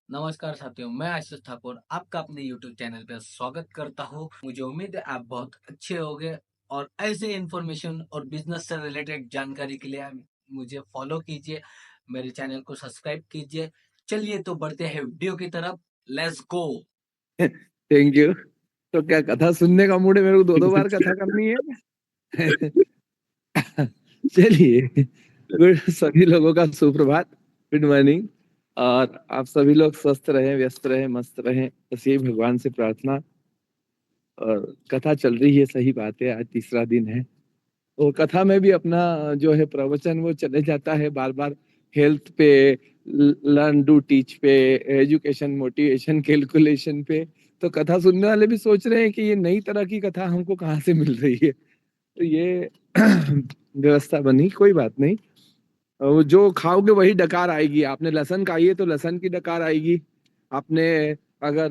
नमस्कार साथियों, मैं आशीष ठाकुर आपका अपने YouTube चैनल पे स्वागत करता हूँ। मुझे उम्मीद है आप बहुत अच्छे होंगे और ऐसे इन्फॉर्मेशन और बिजनेस से रिलेटेड जानकारी के लिए मुझे फॉलो कीजिए, मेरे चैनल को सब्सक्राइब कीजिए। चलिए तो बढ़ते हैं वीडियो की तरफ। Let's go. Thank you. तो क्या कथा सुनने का मूड है? मेरे को दो दो बार कथा करनी है। चलिए, गुड सभी लोगों का सुप्रभात, गुड मॉर्निंग। और आप सभी लोग स्वस्थ रहे, व्यस्त रहे, मस्त रहे, बस यही भगवान से प्रार्थना। और कथा चल रही है, सही बात है, आज तीसरा दिन है। और कथा में भी अपना जो है प्रवचन वो चले जाता है बार बार। हेल्थ पे, लर्न डू टीच पे, एजुकेशन, मोटिवेशन, कैलकुलेशन पे। तो कथा सुनने वाले भी सोच रहे हैं कि ये नई तरह की कथा हमको कहाँ से मिल रही है। तो ये व्यवस्था बनी, कोई बात नहीं। वो जो खाओगे वही डकार आएगी। आपने लहसुन खाई है तो लहसुन की डकार आएगी। आपने अगर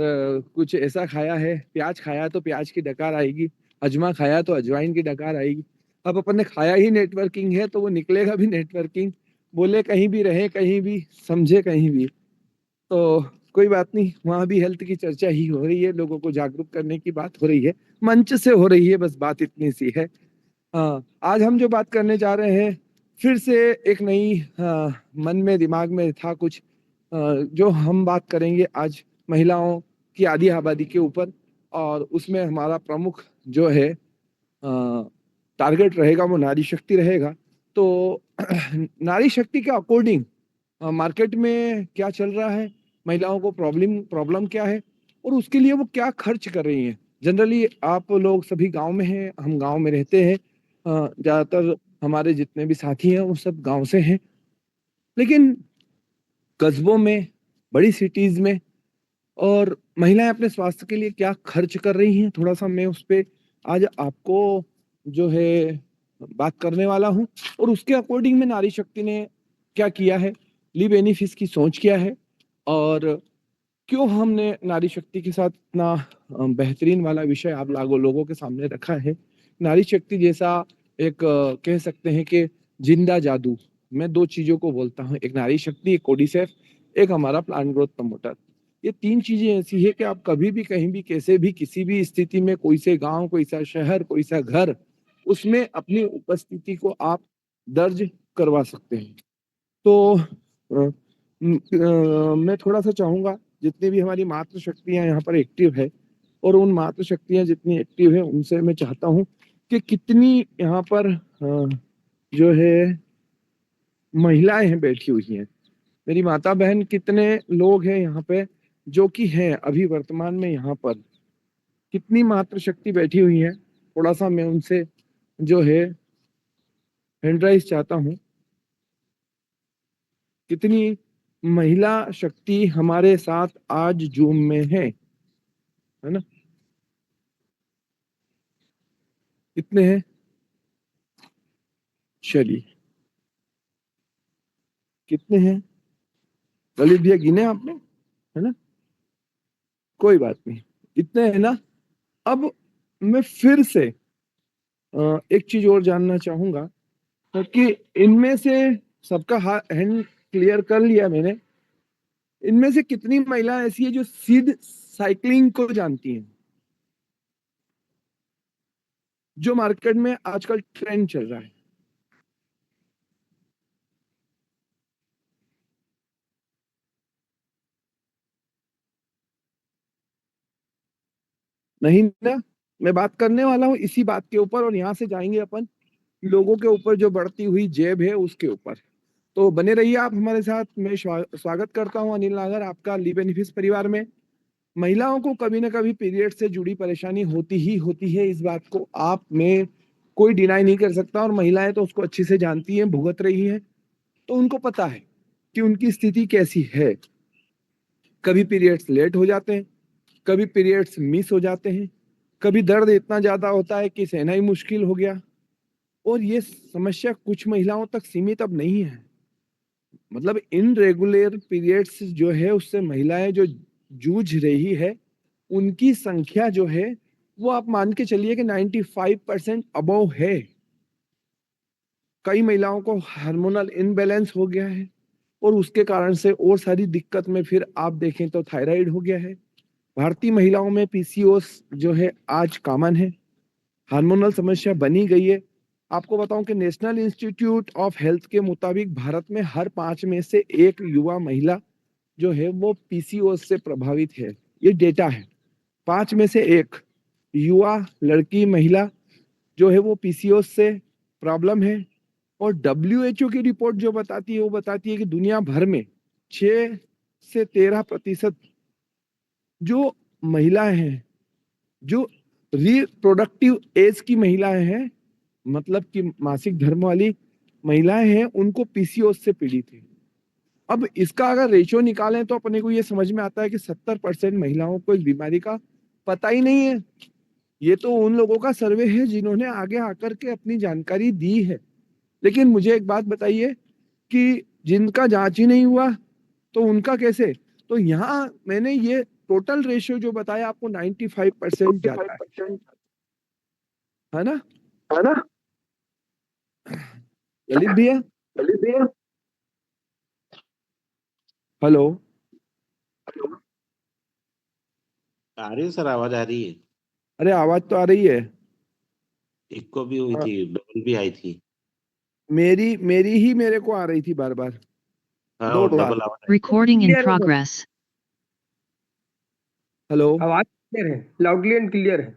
कुछ ऐसा खाया है, प्याज खाया है तो प्याज की डकार आएगी। अजमा खाया तो अजवाइन की डकार आएगी। अब अपन ने खाया ही नेटवर्किंग है तो वो निकलेगा भी नेटवर्किंग। बोले कहीं भी, रहे कहीं भी, समझे कहीं भी। तो कोई बात नहीं, वहां भी हेल्थ की चर्चा ही हो रही है, लोगों को जागरूक करने की बात हो रही है, मंच से हो रही है, बस बात इतनी सी है। हाँ, आज हम जो बात करने जा रहे हैं, फिर से एक नई, मन में दिमाग में था कुछ, जो हम बात करेंगे आज महिलाओं की आधी आबादी के ऊपर। और उसमें हमारा प्रमुख जो है टारगेट रहेगा वो नारी शक्ति रहेगा। तो नारी शक्ति के अकॉर्डिंग मार्केट में क्या चल रहा है, महिलाओं को प्रॉब्लम प्रॉब्लम क्या है, और उसके लिए वो क्या खर्च कर रही हैं। जनरली आप लोग सभी गांव में हैं, हम गांव में रहते हैं। ज्यादातर हमारे जितने भी साथी हैं वो सब गांव से हैं। लेकिन कस्बों में, बड़ी सिटीज में, और महिलाएं अपने स्वास्थ्य के लिए क्या खर्च कर रही हैं, थोड़ा सा मैं उस पे आज आपको जो है बात करने वाला हूं। और उसके अकॉर्डिंग में नारी शक्ति ने क्या किया है, ली बेनिफिस की सोच क्या है, और क्यों हमने नारी शक्ति के साथ इतना बेहतरीन वाला विषय आप लोगों के सामने रखा है। नारी शक्ति जैसा एक, कह सकते हैं कि जिंदा जादू। मैं दो चीजों को बोलता हूँ, एक नारी शक्ति, एक कोडिसेफ, एक हमारा प्लांट ग्रोथ प्रमोटर। ये तीन चीजें ऐसी है कि आप कभी भी, कहीं भी, कैसे भी, किसी भी स्थिति में, कोई से गांव, कोई सा शहर, कोई सा घर, उसमें अपनी उपस्थिति को आप दर्ज करवा सकते हैं। तो मैं थोड़ा सा चाहूंगा, जितनी भी हमारी मातृ शक्तियां यहाँ पर एक्टिव है, और उन मातृ शक्तियां जितनी एक्टिव है उनसे मैं चाहता हूँ कि कितनी यहाँ पर जो है महिलाएं हैं बैठी हुई हैं, मेरी माता बहन, कितने लोग हैं यहाँ पे जो कि हैं अभी वर्तमान में यहाँ पर, कितनी मातृ शक्ति बैठी हुई है। थोड़ा सा मैं उनसे जो है हैंड राइज चाहता हूँ। कितनी महिला शक्ति हमारे साथ आज जूम में है ना? कितने हैं? चलिए, कितने हैं ललित भैया, गिने आपने? है ना? कोई बात नहीं, इतने हैं ना? अब मैं फिर से एक चीज और जानना चाहूंगा कि इनमें से सबका हैंड क्लियर कर लिया मैंने। इनमें से कितनी महिलाएं ऐसी है जो सीड साइकिलिंग को जानती हैं, जो मार्केट में आजकल ट्रेंड चल रहा है? नहीं ना? मैं बात करने वाला हूँ इसी बात के ऊपर, और यहाँ से जाएंगे अपन लोगों के ऊपर, जो बढ़ती हुई जेब है उसके ऊपर। तो बने रहिए आप हमारे साथ। मैं स्वागत करता हूँ अनिल नागर, आपका ली बेनिफिस परिवार में। महिलाओं को कभी ना कभी पीरियड से जुड़ी परेशानी होती ही होती है, इस बात को आप में कोई डिनाई नहीं कर सकता, और महिलाएं तो उसको अच्छे से जानती हैं, भुगत रही हैं, तो उनको पता है कि उनकी स्थिति कैसी है। कभी पीरियड्स लेट हो जाते हैं, कभी पीरियड्स मिस हो जाते हैं, कभी दर्द इतना ज्यादा होता है कि सहना ही मुश्किल हो गया। और ये समस्या कुछ महिलाओं तक सीमित अब नहीं है। मतलब इनरेगुलर पीरियड्स जो है उससे महिलाएं जो जूझ रही है, उनकी संख्या जो है वो आप मान के चलिए कि 95% अबव है। कई महिलाओं को हार्मोनल इनबैलेंस हो गया है, और उसके कारण से और सारी दिक्कत में फिर आप देखें तो थायराइड हो गया है। भारतीय महिलाओं में पीसीओएस जो है आज कॉमन है, हार्मोनल समस्या बनी गई है। आपको बताऊं कि नेशनल इंस्टीट्यूट ऑफ हेल्थ के मुताबिक भारत में हर 5 में से एक युवा महिला जो है वो पीसीओएस से प्रभावित है। ये डेटा है, 5 में से एक युवा लड़की महिला जो है वो पीसीओएस से प्रॉब्लम है। और डब्ल्यूएचओ की रिपोर्ट जो बताती है वो बताती है कि दुनिया भर में 6 से 13% जो महिलाएं हैं, जो रिप्रोडक्टिव एज की महिलाएं हैं, मतलब कि मासिक धर्म वाली महिलाएं हैं, उनको पीसीओएस से पीड़ित है। अब इसका अगर रेशियो निकालें तो अपने को ये समझ में आता है कि 70% महिलाओं को इस बीमारी का पता ही नहीं है। ये तो उन लोगों का सर्वे है जिन्होंने आगे आकर के अपनी जानकारी दी है। लेकिन मुझे एक बात बताइए कि जिनका जांच ही नहीं हुआ तो उनका कैसे? तो यहाँ मैंने ये टोटल रेशियो जो बताया आपको 95% जाता 55% है ना है ना? ललित भैया? ललित भैया, हेलो? आ रही है सर, आवाज आ रही है। अरे आवाज तो आ रही है। इको भी हुई थी, डबल भी आई थी। मेरी मेरी ही मेरे को आ रही थी बार बार, हाँ, दो और बार। डबल आवाज आई। Recording in Clear है सर। progress. हेलो? आवाज क्लियर है, लाउडली एंड क्लियर है।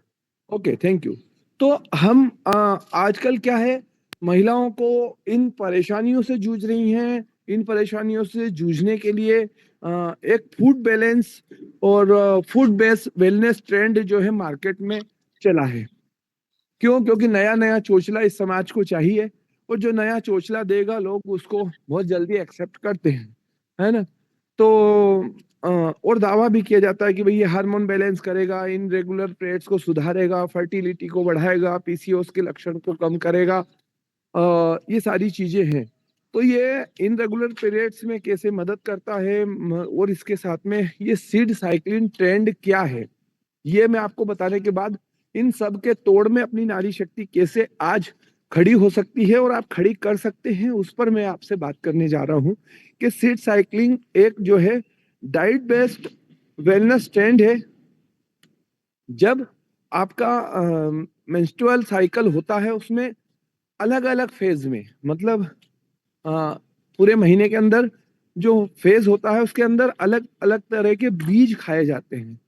Okay, thank you. तो हम आजकल क्या है, महिलाओं को इन परेशानियों से जूझ रही हैं। इन परेशानियों से जूझने के लिए एक फूड बैलेंस और फूड बेस्ड वेलनेस ट्रेंड जो है मार्केट में चला है। क्यों? क्योंकि नया नया चोचला इस समाज को चाहिए, और जो नया चोचला देगा लोग उसको बहुत जल्दी एक्सेप्ट करते हैं, है ना? तो और दावा भी किया जाता है कि भाई ये हार्मोन बैलेंस करेगा, इन रेगुलर पीरियड्स को सुधारेगा, फर्टिलिटी को बढ़ाएगा, पीसीओएस के लक्षण को कम करेगा। ये सारी चीजें हैं। तो ये इन रेगुलर पीरियड्स में कैसे मदद करता है, और इसके साथ में ये सीड साइक्लिंग ट्रेंड क्या है, ये मैं आपको बताने के बाद इन सब के तोड़ में अपनी नारी शक्ति कैसे आज खड़ी हो सकती है और आप खड़ी कर सकते हैं, उस पर मैं आपसे बात करने जा रहा हूं कि सीड साइक्लिंग एक जो है डाइट बेस्ड वेलनेस ट्रेंड है। जब आपका मेंस्ट्रुअल साइकिल होता है उसमें अलग अलग फेज में, मतलब पूरे महीने के अंदर जो फेज होता है उसके अंदर अलग अलग तरह के बीज खाए जाते हैं,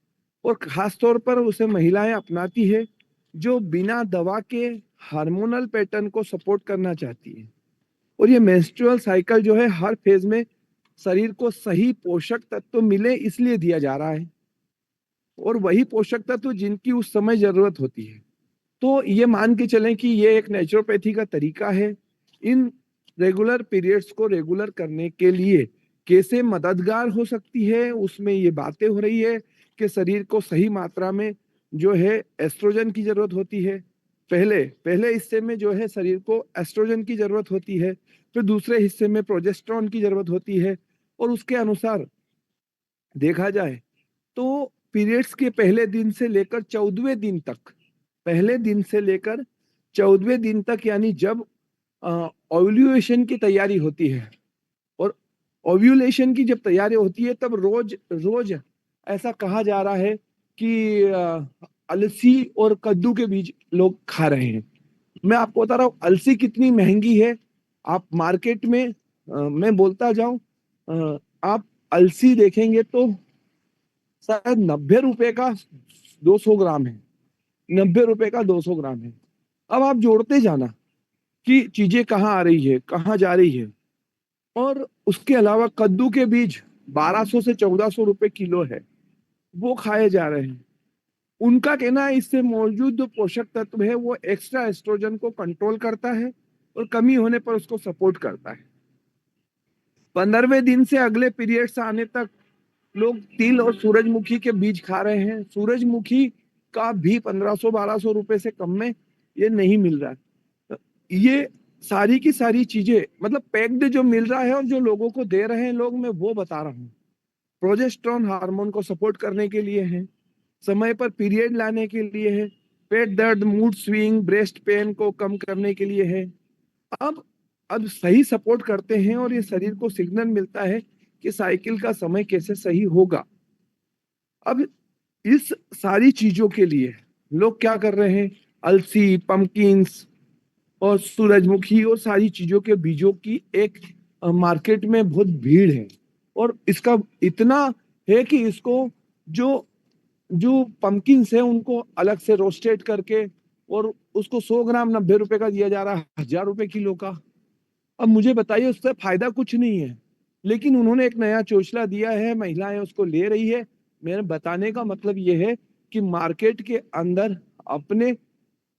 और खास तौर पर उसे महिलाएं अपनाती है जो बिना दवा के हार्मोनल पैटर्न को सपोर्ट करना चाहती है। और ये मेंस्ट्रुअल साइकिल जो है हर फेज में शरीर को सही पोषक तत्व मिले इसलिए दिया जा रहा है, और वही पोषक तत्व जिनकी उस समय जरूरत होती है। तो ये मान के चलें कि ये एक नेचुरोपैथी का तरीका है इन रेगुलर पीरियड्स को रेगुलर करने के लिए कैसे मददगार हो सकती है। उसमें ये बातें हो रही है कि शरीर को सही मात्रा में जो है एस्ट्रोजन की जरूरत होती है। पहले पहले हिस्से में जो है शरीर को एस्ट्रोजन की जरूरत होती है, फिर दूसरे हिस्से में प्रोजेस्टेरोन की जरूरत होती है। और उसके अनुसार देखा जाए तो पीरियड्स के पहले दिन से लेकर 14वें दिन तक, पहले दिन से लेकर 14वें दिन तक, यानी जब ओव्यूलेशन की तैयारी होती है, और ओव्यूलेशन की जब तैयारी होती है तब रोज रोज ऐसा कहा जा रहा है कि अलसी और कद्दू के बीज लोग खा रहे हैं। मैं आपको बता रहा हूँ अलसी कितनी महंगी है। आप मार्केट में मैं बोलता जाऊं, आप अलसी देखेंगे तो शायद 90 रुपए का 200 ग्राम है, 90 रुपए का 200 ग्राम है। अब आप जोड़ते जाना कि चीजें कहाँ आ रही है, कहाँ जा रही है। और उसके अलावा कद्दू के बीज 1200 से 1400 रुपए किलो है, वो खाए जा रहे हैं। उनका कहना है इससे मौजूद जो पोषक तत्व है वो एक्स्ट्रा एस्ट्रोजन को कंट्रोल करता है और कमी होने पर उसको सपोर्ट करता है। 15वें दिन से अगले पीरियड्स आने तक लोग तिल और सूरजमुखी के बीज खा रहे हैं। सूरजमुखी का भी 1500-1200 रुपए से कम में ये नहीं मिल रहा है। ये सारी की सारी चीजें मतलब पैक्ड जो मिल रहा है और जो लोगों को दे रहे हैं लोग, मैं वो बता रहा हूँ। प्रोजेस्टेरोन हार्मोन को सपोर्ट करने के लिए है, समय पर पीरियड लाने के लिए है, पेट दर्द, मूड स्विंग, ब्रेस्ट पेन को कम करने के लिए है। अब अब सही सपोर्ट करते हैं और ये शरीर को सिग्नल मिलता है कि साइकिल का समय कैसे सही होगा। अब इस सारी चीजों के लिए लोग क्या कर रहे हैं, अलसी, पंपकिन्स और सूरजमुखी और सारी चीजों के बीजों की एक मार्केट में बहुत भीड़ है। और इसका इतना है कि इसको जो जो पंपकिन्स है उनको अलग से रोस्टेड करके और उसको 100 ग्राम 90 रुपए का दिया जा रहा है, 1000 रुपए किलो का। अब मुझे बताइए, उससे फायदा कुछ नहीं है, लेकिन उन्होंने एक नया चोचला दिया है, महिलाएं उसको ले रही है। मेरे बताने का मतलब ये है कि मार्केट के अंदर अपने,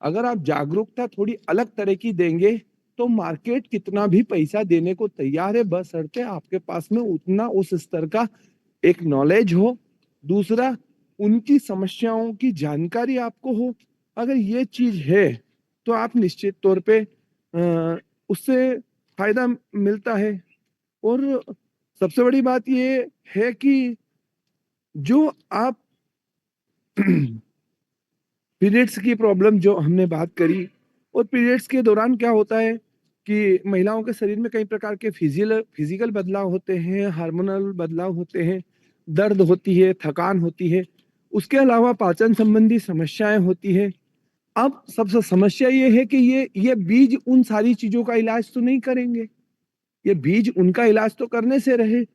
अगर आप जागरूकता थोड़ी अलग तरह की देंगे तो मार्केट कितना भी पैसा देने को तैयार है, बशर्ते आपके पास में उतना उस स्तर का एक नॉलेज हो, दूसरा उनकी समस्याओं की जानकारी आपको हो। अगर ये चीज है तो आप निश्चित तौर पे उससे फायदा मिलता है। और सबसे बड़ी बात ये है कि जो आप पीरियड्स की प्रॉब्लम जो हमने बात करी, और पीरियड्स के दौरान क्या होता है कि महिलाओं के शरीर में कई प्रकार के फिजिकल बदलाव होते हैं, हार्मोनल बदलाव होते हैं, दर्द होती है, थकान होती है, उसके अलावा पाचन संबंधी समस्याएं होती है। अब सबसे समस्या ये है कि ये बीज उन सारी चीजों का इलाज तो नहीं करेंगे, ये बीज उनका इलाज तो करने से रहे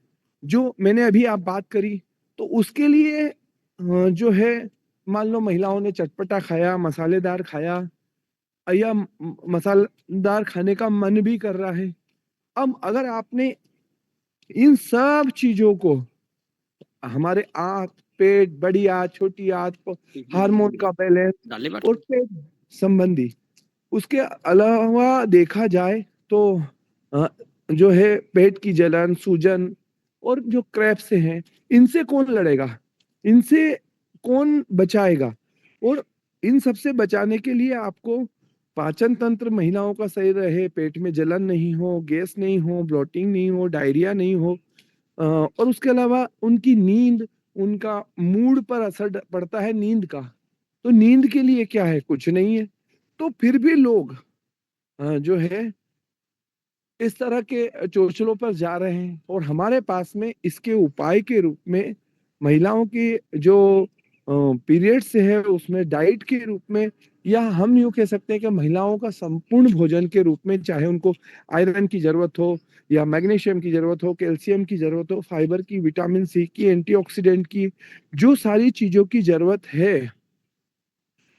जो मैंने अभी आप बात करी। तो उसके लिए जो है, मान लो महिलाओं ने चटपटा खाया, मसालेदार खाया, या मसालेदार खाने का मन भी कर रहा है। अब अगर आपने इन सब चीजों को, हमारे आंत, पेट, बड़ी आंत, छोटी आंत, हार्मोन का बैलेंस और पेट संबंधी, उसके अलावा देखा जाए तो अ, जो है पेट की जलन, सूजन और जो क्रैप्स हैं, इनसे कौन लड़ेगा, इनसे कौन बचाएगा? और इन सबसे बचाने के लिए आपको पाचन तंत्र महिलाओं का सही रहे, पेट में जलन नहीं हो, गैस नहीं हो, ब्लोटिंग नहीं हो, डायरिया नहीं हो, और उसके अलावा उनकी नींद, उनका मूड पर असर पड़ता है नींद का। तो नींद के लिए क्या है? कुछ नहीं है। तो फिर भी लोग जो है इस तरह के चोचलों पर जा रहे हैं, और हमारे पास में इसके उपाय के रूप में महिलाओं की जो पीरियड्स है उसमें डाइट के रूप में, या हम यूं कह सकते हैं कि महिलाओं का संपूर्ण भोजन के रूप में, चाहे उनको आयरन की जरूरत हो या मैग्नीशियम की जरूरत हो, कैल्शियम की जरूरत हो, फाइबर की, विटामिन सी की, एंटीऑक्सीडेंट की, जो सारी चीजों की जरूरत है,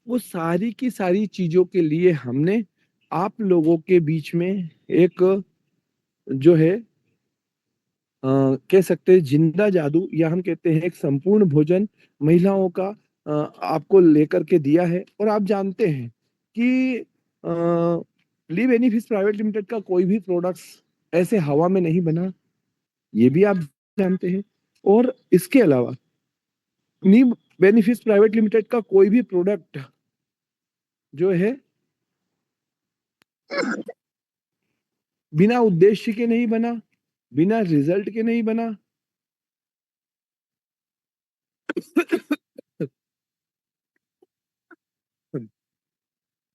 वो सारी की सारी चीजों के लिए हमने आप लोगों के बीच में एक जो है कह सकते हैं जिंदा जादू, या हम कहते हैं एक संपूर्ण भोजन महिलाओं का आपको लेकर के दिया है। और आप जानते हैं कि ली बेनिफिट्स प्राइवेट लिमिटेड का कोई भी प्रोडक्ट्स ऐसे हवा में नहीं बना, ये भी आप जानते हैं। और इसके अलावा नी बेनिफिट्स प्राइवेट लिमिटेड का कोई भी प्रोडक्ट जो है बिना उद्देश्य के नहीं बना, बिना रिजल्ट के नहीं बना।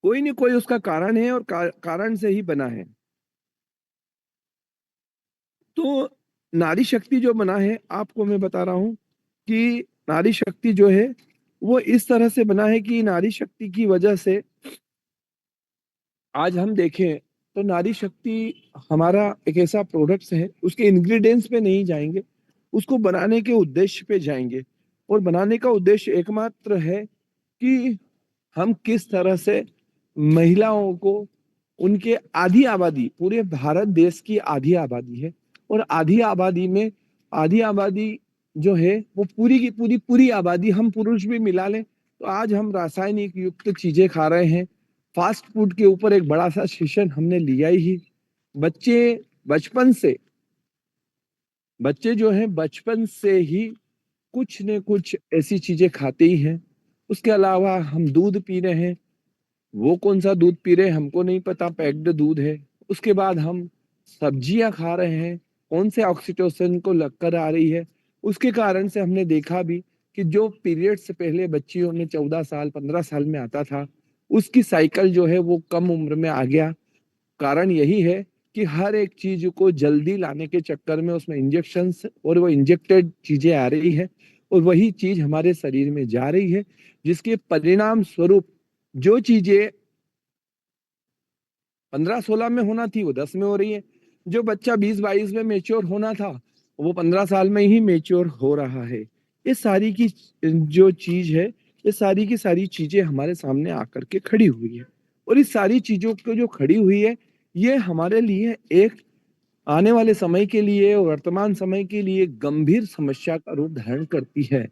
कोई नहीं कोई उसका कारण है, और कारण से ही बना है। तो नारी शक्ति जो बना है, आपको मैं बता रहा हूं कि नारी शक्ति जो है वो इस तरह से बना है कि नारी शक्ति की वजह से आज हम देखें तो नारी शक्ति हमारा एक ऐसा प्रोडक्ट्स है, उसके इंग्रेडिएंट्स पे नहीं जाएंगे, उसको बनाने के उद्देश्य पे जाएंगे। और बनाने का उद्देश्य एकमात्र है कि हम किस तरह से महिलाओं को, उनके आधी आबादी, पूरे भारत देश की आधी आबादी है, और आधी आबादी में आधी आबादी जो है वो पूरी की पूरी आबादी, हम पुरुष भी मिला लें तो आज हम रासायनिक युक्त चीजें खा रहे हैं। फास्ट फूड के ऊपर एक बड़ा सा सेशन हमने लिया ही। बच्चे बचपन से बच्चे जो हैं बचपन से ही कुछ न कुछ ऐसी चीजें खाते ही हैं। उसके अलावा हम दूध पी रहे हैं, वो कौन सा दूध पी रहे हैं हमको नहीं पता, पैक्ड दूध है। उसके बाद हम सब्जियां खा रहे हैं, कौन से ऑक्सीटोसिन को लगकर आ रही है। उसके कारण से हमने देखा भी कि जो पीरियड से पहले बच्चियों में 14 साल 15 साल में आता था, उसकी साइकिल जो है वो कम उम्र में आ गया। कारण यही है कि हर एक चीज को जल्दी लाने के चक्कर में उसमें इंजेक्शंस और वो इंजेक्टेड चीजें आ रही है और वही चीज हमारे शरीर में जा रही है, जिसके परिणाम स्वरूप जो चीजें 15-16 में होना थी वो 10 में हो रही है। जो बच्चा 20-22 में मेच्योर होना था वो 15 साल में ही मेच्योर हो रहा है। ये सारी की जो चीज है, ये सारी की सारी चीजें हमारे सामने आकर के खड़ी हुई है और इस सारी चीजों को जो खड़ी हुई है, ये हमारे लिए एक आने वाले समय के लिए और वर्तमान समय के लिए गंभीर समस्या का रूप धारण करती है।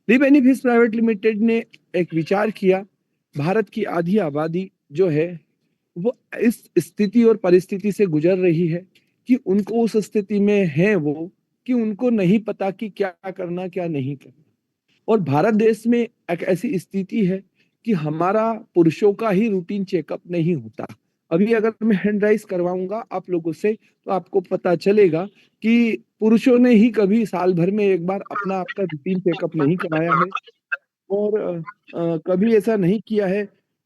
ली बेनिफिट्स प्राइवेट लिमिटेड ने एक विचार किया, भारत की आधी आबादी जो है वो इस स्थिति और परिस्थिति से गुजर रही है कि उनको उस स्थिति में है वो कि उनको नहीं पता कि क्या करना क्या नहीं करना। और भारत देश में एक ऐसी स्थिति है कि हमारा पुरुषों का ही रूटीन चेकअप नहीं होता। अभी अगर मैं हैंड राइज करवाऊंगा आप लोगों से तो आपको पता चलेगा कि पुरुषों ने ही कभी साल भर में एक बार अपना आपका रूटीन चेकअप नहीं कराया है और कभी ऐसा नहीं किया है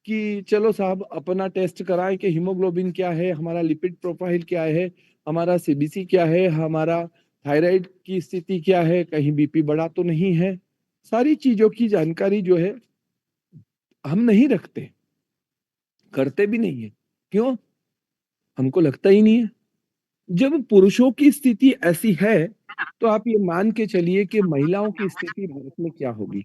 कि चलो साहब अपना टेस्ट कराएं कि हीमोग्लोबिन क्या है, हमारा लिपिड प्रोफाइल क्या है, हमारा सीबीसी क्या है, हमारा थायराइड की स्थिति क्या है, कहीं बीपी बढ़ा तो नहीं है। सारी चीजों की जानकारी जो है हम नहीं रखते, करते भी नहीं है। क्यों? हमको लगता ही नहीं है। जब पुरुषों की स्थिति ऐसी है तो आप ये मान के चलिए कि महिलाओं की स्थिति भारत में क्या होगी।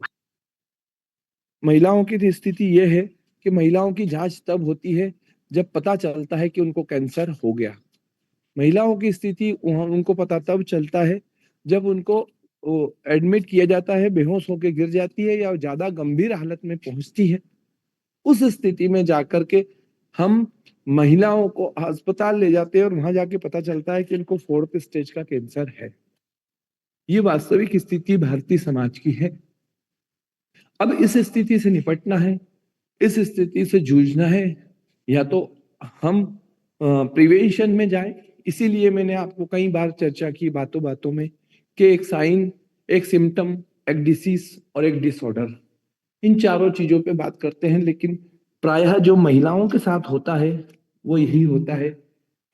महिलाओं की स्थिति यह है कि महिलाओं की जांच तब होती है जब पता चलता है कि उनको कैंसर हो गया। महिलाओं की स्थिति उनको पता तब चलता है जब उनको एडमिट किया जाता है, बेहोश होकर गिर जाती है या ज्यादा गंभीर हालत में पहुंचती है। उस स्थिति में जाकर के हम महिलाओं को अस्पताल ले जाते हैं और वहां जाके पता चलता है कि इनको 4th स्टेज का कैंसर है। ये वास्तविक स्थिति भारतीय समाज की है। अब इस स्थिति से निपटना है, इस स्थिति से जूझना है, या तो हम प्रिवेंशन में जाएं। इसीलिए मैंने आपको कई बार चर्चा की बातों बातों में कि एक साइन, एक सिम्टम, एक डिसीज और एक डिसऑर्डर, इन चारों चीजों पे बात करते हैं। लेकिन प्रायः जो महिलाओं के साथ होता है वो यही होता है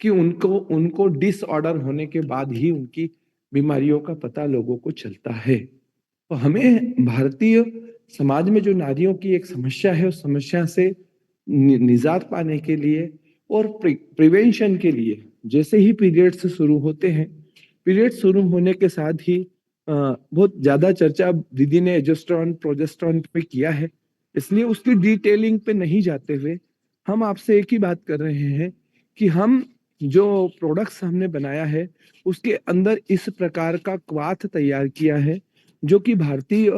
कि उनको उनको डिसऑर्डर होने के बाद ही उनकी बीमारियों का पता लोगों को चलता है। तो हमें भारतीय समाज में जो नारियों की एक समस्या है उस समस्या से निजात पाने के लिए और प्रिवेंशन के लिए, जैसे ही पीरियड्स शुरू होते हैं, पीरियड शुरू होने के साथ ही बहुत ज्यादा चर्चा दीदी ने एस्ट्रोजन प्रोजेस्टेरोन पे किया है, इसलिए उसकी डिटेलिंग पे नहीं जाते हुए हम आपसे एक ही बात कर रहे हैं कि हम जो प्रोडक्ट्स हमने बनाया है उसके अंदर इस प्रकार का क्वाथ तैयार किया है जो कि भारतीय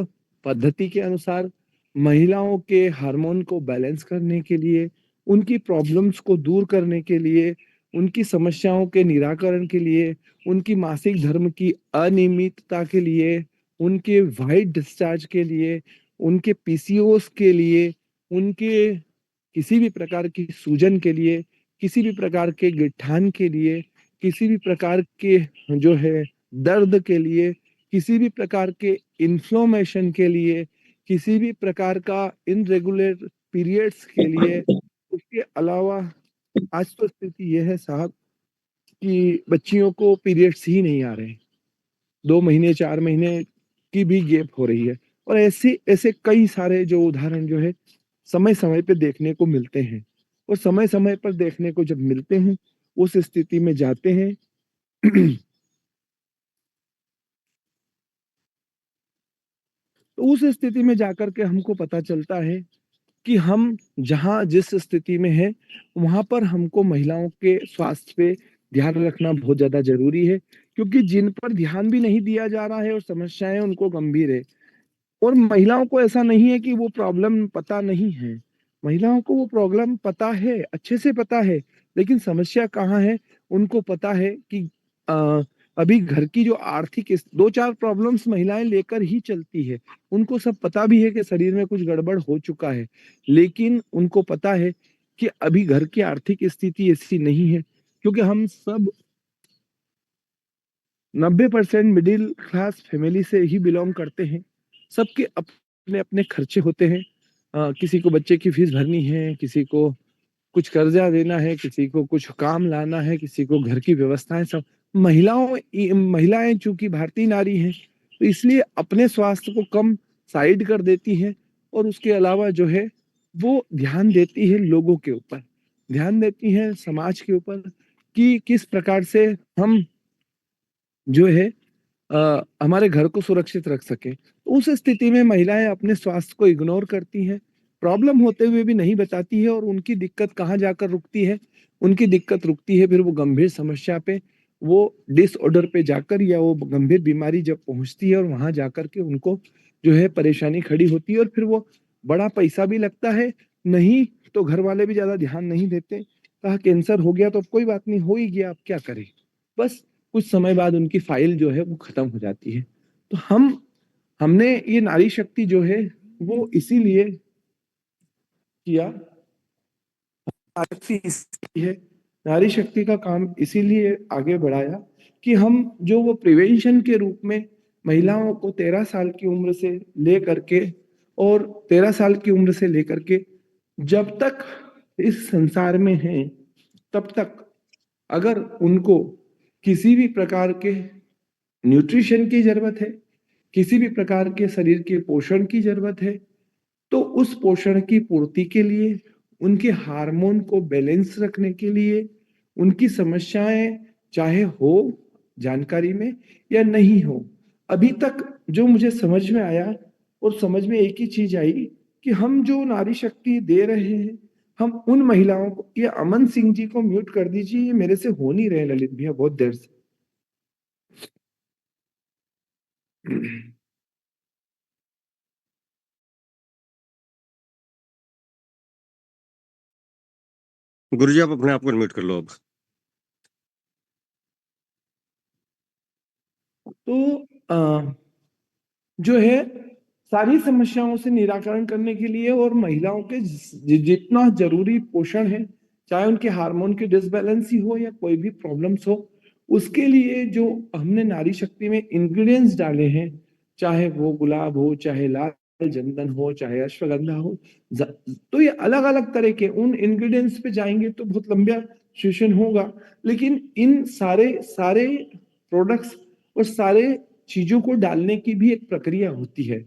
पद्धति के अनुसार महिलाओं के हार्मोन को बैलेंस करने के लिए, उनकी प्रॉब्लम्स को दूर करने के लिए, उनकी समस्याओं के निराकरण के लिए, उनकी मासिक धर्म की अनियमितता के लिए, उनके वाइट डिस्चार्ज के लिए, उनके पीसीओएस के लिए, उनके किसी भी प्रकार की सूजन के लिए, किसी भी प्रकार के गिठान के लिए, किसी भी प्रकार के जो है दर्द के लिए, किसी भी प्रकार के इन्फ्लोमेशन के लिए, किसी भी प्रकार का इनरेगुलर पीरियड्स के लिए। उसके अलावा आज तो स्थिति यह है साहब कि बच्चियों को पीरियड्स ही नहीं आ रहे, 2 महीने 4 महीने की भी गैप हो रही है। और ऐसे ऐसे कई सारे जो उदाहरण जो है समय समय पे देखने को मिलते हैं। और समय समय पर देखने को जब मिलते हैं उस स्थिति में जाते हैं तो उस स्थिति में जाकर के हमको पता चलता है कि हम जहाँ जिस स्थिति में है वहां पर हमको महिलाओं के स्वास्थ्य पे ध्यान रखना बहुत ज्यादा जरूरी है, क्योंकि जिन पर ध्यान भी नहीं दिया जा रहा है और समस्याएं उनको गंभीर है। और महिलाओं को ऐसा नहीं है कि वो प्रॉब्लम पता नहीं है, महिलाओं को वो प्रॉब्लम पता है, अच्छे से पता है, लेकिन समस्या कहाँ है उनको पता है कि अभी घर की जो आर्थिक 2-4 प्रॉब्लम्स महिलाएं लेकर ही चलती है। उनको सब पता भी है कि शरीर में कुछ गड़बड़ हो चुका है, लेकिन उनको पता है कि अभी घर की आर्थिक स्थिति ऐसी नहीं है, क्योंकि हम सब 90% मिडिल क्लास फैमिली से ही बिलोंग करते हैं। सबके अपने अपने खर्चे होते हैं। किसी को बच्चे की फीस भरनी है, किसी को कुछ कर्जा देना है, किसी को कुछ काम लाना है, किसी को घर की व्यवस्थाएं, सब महिलाएं चूंकि भारतीय नारी हैं तो इसलिए अपने स्वास्थ्य को कम साइड कर देती हैं और उसके अलावा जो है वो ध्यान देती है लोगों के ऊपर, ध्यान देती है समाज के ऊपर कि किस प्रकार से हम जो है हमारे घर को सुरक्षित रख सके। तो उस स्थिति में महिलाएं अपने स्वास्थ्य को इग्नोर करती हैं, प्रॉब्लम होते हुए भी नहीं बताती है और उनकी दिक्कत कहाँ जाकर रुकती है, उनकी दिक्कत रुकती है फिर वो गंभीर समस्या पे, वो डिसऑर्डर पे जाकर, या वो गंभीर बीमारी जब पहुंचती है और वहां जाकर के उनको जो है परेशानी खड़ी होती है और फिर वो बड़ा पैसा भी लगता है, नहीं तो घर वाले भी ज्यादा ध्यान नहीं देते, कहा कैंसर हो गया तो अब कोई बात नहीं, हो ही गया अब क्या करें, बस कुछ समय बाद उनकी फाइल जो है वो खत्म हो जाती है। तो हमने ये नारी शक्ति जो है वो इसीलिए किया, नारी शक्ति इसलिए है, नारी शक्ति का काम इसीलिए आगे बढ़ाया कि हम जो वो प्रिवेंशन के रूप में महिलाओं को 13 साल की उम्र से लेकर के, और 13 साल की उम्र से लेकर के जब तक इस संसार में हैं तब तक अगर उनको किसी भी प्रकार के न्यूट्रिशन की जरूरत है, किसी भी प्रकार के शरीर के पोषण की जरूरत है, तो उस पोषण की पूर्ति के लिए, उनके हार्मोन को बैलेंस रखने के लिए, उनकी समस्याएं चाहे हो जानकारी में या नहीं हो, अभी तक जो मुझे समझ में आया और समझ में एक ही चीज आई कि हम जो नारी शक्ति दे रहे हैं, हम उन महिलाओं को, ये अमन सिंह जी को म्यूट कर दीजिए, ये मेरे से हो नहीं रहे ललित भैया बहुत देर से। गुरुजी आप अपने आप को म्यूट कर लो अब। तो जो है सारी समस्याओं से निराकरण करने के लिए और महिलाओं के जितना जरूरी पोषण है, चाहे उनके हार्मोन की डिसबैलेंस ही हो या कोई भी प्रॉब्लम्स हो, उसके लिए जो हमने नारी शक्ति में इंग्रेडिएंट्स डाले हैं, चाहे वो गुलाब हो, चाहे लाल चंदन हो, चाहे अश्वगंधा हो, तो ये अलग अलग तरह के उन इंग्रेडिएंट्स पे जाएंगे तो बहुत लंबा सेशन होगा, लेकिन इन सारे सारे प्रोडक्ट्स और सारे चीजों को डालने की भी एक प्रक्रिया होती है।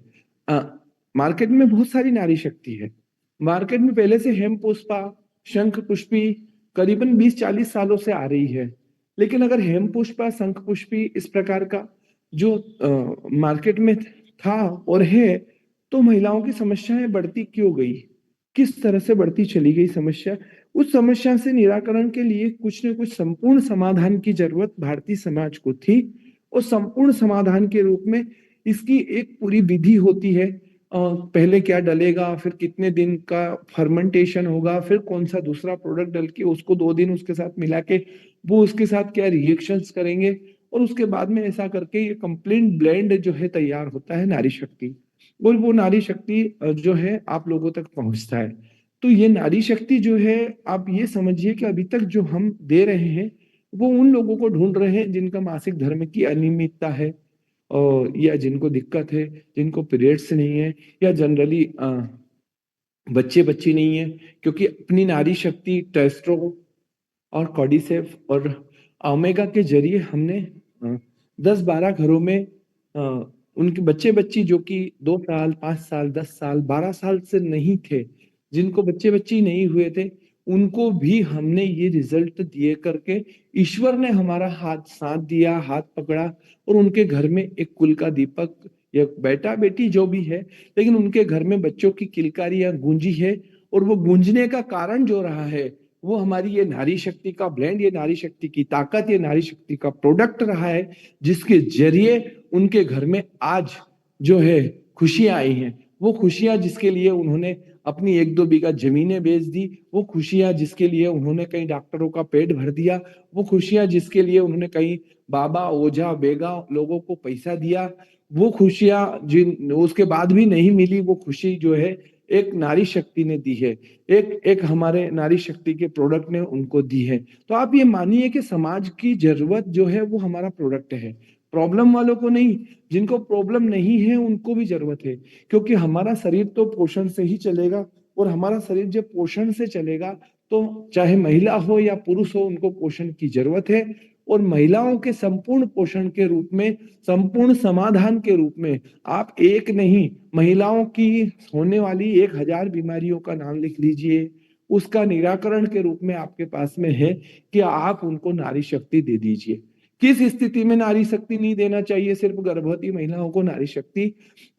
मार्केट में बहुत सारी नारी शक्ति है, मार्केट में पहले से हेम पुष्पा, शंख पुष्पी करीबन 20-40 सालों से आ रही है, लेकिन अगर हेम पुष्पा, शंख पुष्पी इस प्रकार का जो मार्केट में था और है, तो महिलाओं की समस्याएं बढ़ती क्यों गई, किस तरह से बढ़ती चली गई समस्या, उस समस्या से निराकरण के लिए कुछ न कुछ संपूर्ण समाधान की जरूरत भारतीय समाज को थी, और संपूर्ण समाधान के रूप में इसकी एक पूरी विधि होती है। पहले क्या डलेगा, फिर कितने दिन का फर्मेंटेशन होगा, फिर कौन सा दूसरा प्रोडक्ट डल के उसको 2 दिन उसके साथ मिला के वो उसके साथ क्या रिएक्शंस करेंगे, और उसके बाद में ऐसा करके ये कंप्लीट ब्लेंड जो है तैयार होता है नारी शक्ति, और वो नारी शक्ति जो है आप लोगों तक पहुंचता है। तो ये नारी शक्ति जो है, आप ये समझिए कि अभी तक जो हम दे रहे हैं वो उन लोगों को ढूंढ रहे हैं जिनका मासिक धर्म की अनियमितता है, और या जिनको दिक्कत है, जिनको पीरियड्स नहीं है, या जनरली बच्चे बच्ची नहीं है, क्योंकि अपनी नारी शक्ति टेस्ट्रो और कॉर्डिसेफ और ओमेगा के जरिए हमने 10-12 घरों में उनके बच्चे बच्ची जो कि 2 साल, 5 साल, 10 साल, 12 साल से नहीं थे, जिनको बच्चे बच्ची नहीं हुए थे, उनको भी हमने ये रिजल्ट दिए करके, ईश्वर ने हमारा हाथ साथ दिया, हाथ पकड़ा, और उनके घर में एक कुल का दीपक, या बेटा बेटी जो भी है, लेकिन उनके घर में बच्चों की किलकारियां गूंजी है, और वो गूंजने का कारण जो रहा है वो हमारी ये नारी शक्ति का ब्लेंड, ये नारी शक्ति की ताकत, ये नारी शक्ति का प्रोडक्ट रहा है, जिसके जरिए उनके घर में आज जो है खुशियां आई हैं। वो खुशियां जिसके लिए उन्होंने अपनी 1-2 बीघा जमीनें बेच दी, वो खुशियां जिसके लिए उन्होंने कई डॉक्टरों का पेट भर दिया, वो खुशियां जिसके लिए उन्होंने कई बाबा, ओझा, बेगा लोगों को पैसा दिया, वो खुशियां जिन उसके बाद भी नहीं मिली, वो खुशी जो है एक नारी शक्ति ने दी है, एक हमारे नारी शक्ति के प्रोडक्ट ने उनको दी है। तो आप ये मानिए कि समाज की जरूरत जो है वो हमारा प्रोडक्ट है, प्रॉब्लम वालों को नहीं, जिनको प्रॉब्लम नहीं है उनको भी जरूरत है, क्योंकि हमारा शरीर तो पोषण से ही चलेगा, और हमारा शरीर जब पोषण से चलेगा तो चाहे महिला हो या पुरुष हो, उनको पोषण की जरूरत है। और महिलाओं के संपूर्ण पोषण के रूप में, संपूर्ण समाधान के रूप में आप एक नहीं, महिलाओं की होने वाली 1000 बीमारियों का नाम लिख लीजिए। उसका निराकरण के रूप में आपके पास में है कि आप उनको नारी शक्ति दे दीजिए। किस स्थिति में नारी शक्ति नहीं देना चाहिए? सिर्फ गर्भवती महिलाओं को नारी शक्ति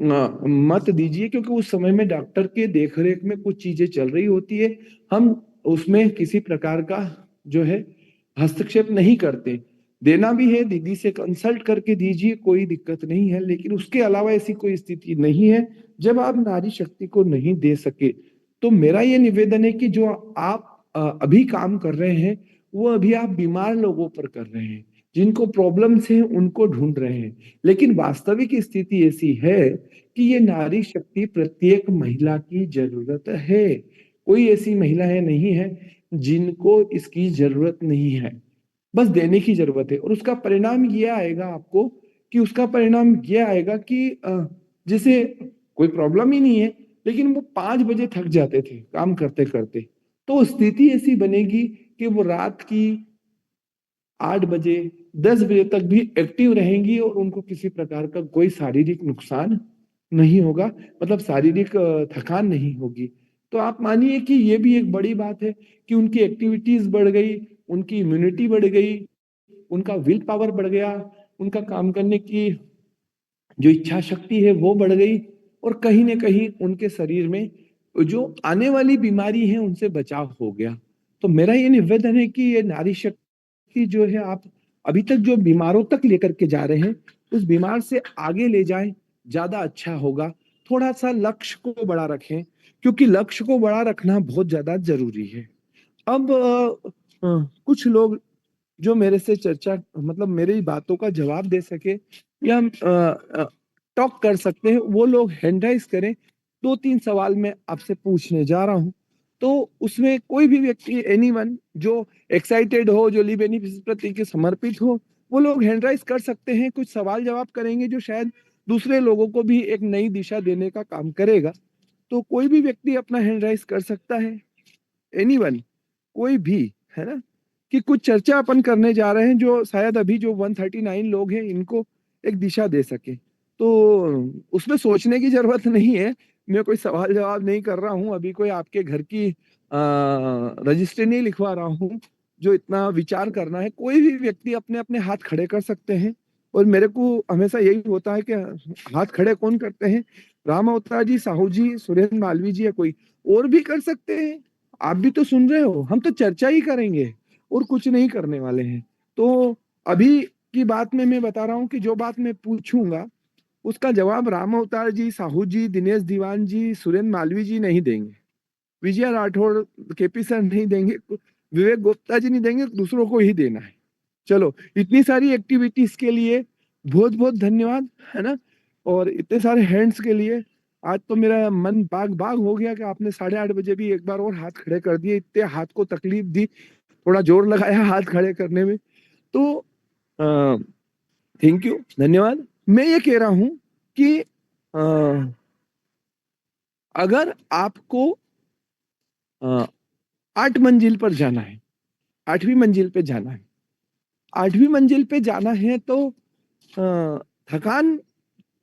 मत दीजिए, क्योंकि उस समय में डॉक्टर के देखरेख में कुछ चीजें चल रही होती है। हम उसमें किसी प्रकार का जो है हस्तक्षेप नहीं करते। देना भी है, दीदी से कंसल्ट करके दीजिए, कोई दिक्कत नहीं है। लेकिन उसके अलावा ऐसी कोई स्थिति नहीं है जब आप नारी शक्ति को नहीं दे सके। तो मेरा ये निवेदन है कि जो आप अभी काम कर रहे हैं, वो अभी आप बीमार लोगों पर कर रहे हैं, जिनको प्रॉब्लम्स हैं उनको ढूंढ रहे हैं। लेकिन वास्तविक स्थिति ऐसी है कि ये नारी शक्ति प्रत्येक महिला की जरूरत है। कोई ऐसी महिलाएं नहीं है जिनको इसकी जरूरत नहीं है, बस देने की जरूरत है। और उसका परिणाम ये आएगा आपको, कि उसका परिणाम ये आएगा कि जैसे कोई प्रॉब्लम ही नहीं है, लेकिन वो 5 बजे थक जाते थे काम करते करते, तो स्थिति ऐसी बनेगी कि वो रात की 8 बजे 10 बजे तक भी एक्टिव रहेंगी और उनको किसी प्रकार का कोई शारीरिक नुकसान नहीं होगा, मतलब शारीरिक थकान नहीं होगी। तो आप मानिए कि ये भी एक बड़ी बात है कि उनकी एक्टिविटीज बढ़ गई, उनकी इम्यूनिटी बढ़ गई, उनका विल पावर बढ़ गया, उनका काम करने की जो इच्छा शक्ति है वो बढ़ गई, और कहीं ना कहीं उनके शरीर में जो आने वाली बीमारी है उनसे बचाव हो गया। तो मेरा ये निवेदन है कि ये नारी शक्ति जो है, आप अभी तक जो बीमारों तक लेकर के जा रहे हैं, उस बीमार से आगे ले जाएं, ज्यादा अच्छा होगा। थोड़ा सा लक्ष्य को बड़ा रखें, क्योंकि लक्ष्य को बड़ा रखना बहुत ज्यादा जरूरी है। अब कुछ लोग जो मेरे से चर्चा, मतलब मेरी बातों का जवाब दे सके या टॉक कर सकते हैं, वो लोग हैंड राइज करें। 2-3 सवाल मैं आपसे पूछने जा रहा हूं, तो उसमें कोई भी व्यक्ति, एनीवन जो एक्साइटेड हो, जो लिव बेनिफिस प्रति के समर्पित हो, वो लोग हैंड राइज कर सकते हैं। कुछ सवाल जवाब करेंगे जो शायद दूसरे लोगों को भी एक नई दिशा देने का काम करेगा। तो कोई भी व्यक्ति अपना हैंड राइज कर सकता है, एनीवन, कोई भी, है ना? कि कुछ चर्चा अपन करने जा रहे हैं जो शायद अभी जो 139 लोग हैं इनको एक दिशा दे सके। तो उसमें सोचने की जरूरत नहीं है, मैं कोई सवाल जवाब नहीं कर रहा हूँ, अभी कोई आपके घर की रजिस्ट्री नहीं लिखवा रहा हूँ जो इतना विचार करना है। कोई भी व्यक्ति अपने अपने हाथ खड़े कर सकते हैं, और मेरे को हमेशा यही होता है कि हाथ खड़े कौन करते हैं? राम अवतार जी, साहू जी, सुरेंद्र मालवी जी, या कोई और भी कर सकते हैं। आप भी तो सुन रहे हो, हम तो चर्चा ही करेंगे और कुछ नहीं करने वाले हैं। तो अभी की बात में मैं बता रहा हूँ कि जो बात मैं पूछूंगा उसका जवाब राम अवतार जी, साहू जी, दिनेश दीवान जी, सुरेंद्र मालवी जी नहीं देंगे, विजय राठौड़, केपी सर नहीं देंगे, विवेक गुप्ता जी नहीं देंगे, दूसरों को ही देना है। चलो, इतनी सारी एक्टिविटीज के लिए बहुत बहुत धन्यवाद, है ना? और इतने सारे हैंड्स के लिए आज तो मेरा मन बाग बाग हो गया कि आपने 8:30 बजे भी एक बार और हाथ खड़े कर दिए, इतने हाथ को तकलीफ दी, थोड़ा जोर लगाया हाथ खड़े करने में। तो थैंक यू, धन्यवाद। मैं ये कह रहा हूं कि अगर आपको 8 मंजिल पर जाना है, 8वीं मंजिल पे जाना है, 8वीं मंजिल पे जाना है, तो थकान